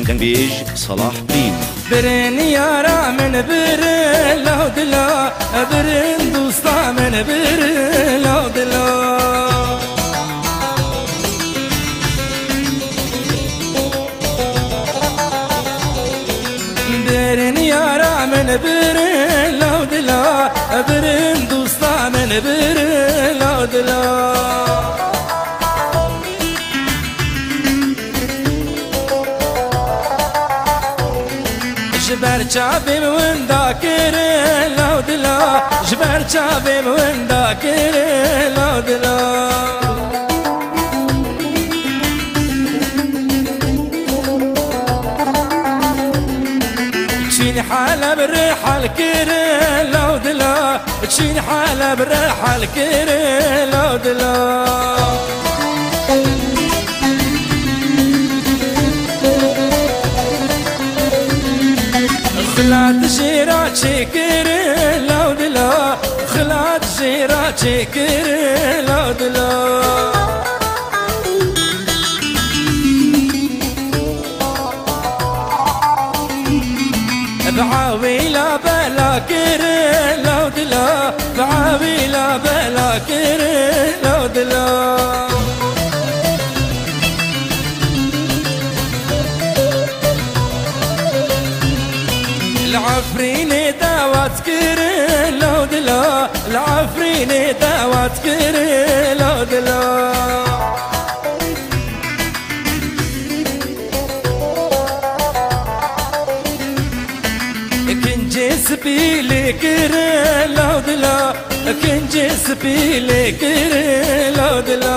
دنبيج صلاح الدين. برين يارا من برين لو دلا، برين دوستا من برين لو دلا. برين يارا من برين لو دلا، برين دوستا من برين لو دلا. جبر چابیم وندا کره لو دلا، جبر چابیم وندا کره لو دلا. تشين حالة بالرحل كره لو دلا، تشين حالة بالرحل كره لو دلا. خلات جيرات شكر لو دلا، خلات جيرات شكر لو دلا. بعاويلا بلا كر لو دلا، بعاويلا بلا كر لو دلا. العفريني دعوات كري لو دلا، العفريني دعوات كري لو دلا. كنجي سبيلي كري لو دلا، كنجي سبيلي كري لو دلا.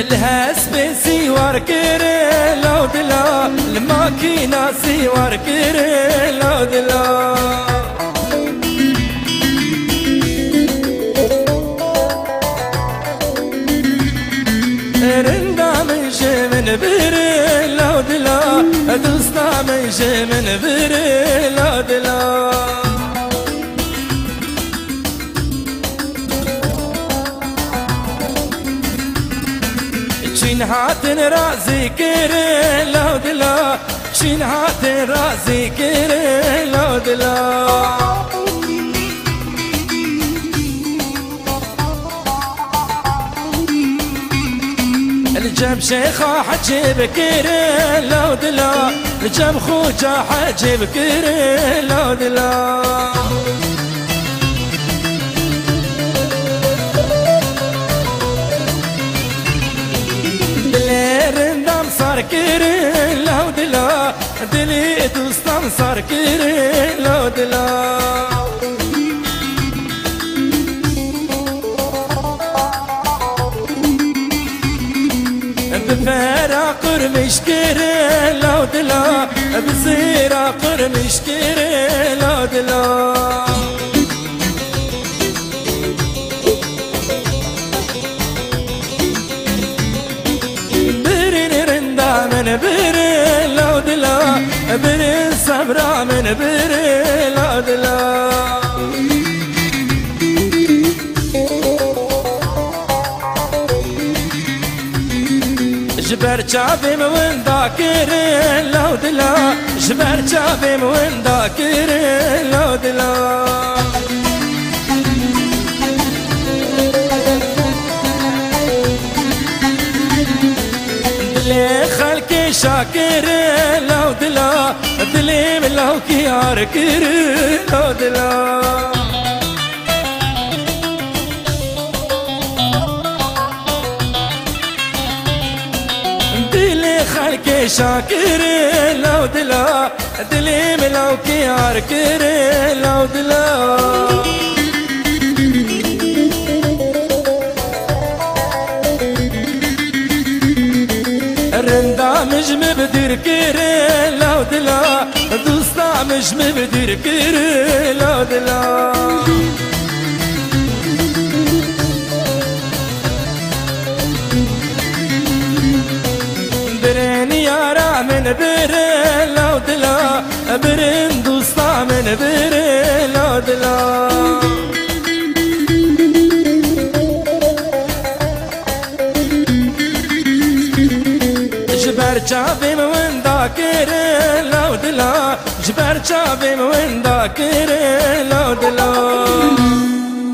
الهاس بسيوار كري لو دلا، الماكينة سيوار كري لو دلا. رندا منشي من بري لو دلا، دوستا منشي من بري لو دلا. شين هاتن رازي كري لو دلا، شين هاتن رازي كري لو دلا. الجم شيخة حجيب كري لو دلا، الجم خوجة حجيب كري لو دلا. صار كري لو دلا، دلي دوستان صار كري لو دلا. بفارا قرمش كري لو دلا، بزيرا قرمش كري لو دلا. من بري لو دلا، بري صبرا من بري لو دلا. جبر چابي من ذاكري لو دلا، جبر چابي من ذاكري لو دلا. خلقي شاكر لو دلا، دلي ملو كيار كر لو دلا. دلي خلقي شاكر لو دلا، دلي ملو كيار كر لو دلا. رندا مش مبدير كري لو دلا، دوستا مش مبدير كري لو دلا. برين يارا من برين لو دلا، برين دوستا من برين لو دلا. شافي من ذاكر لو دلا جبر شافي من ذاكر لو دلا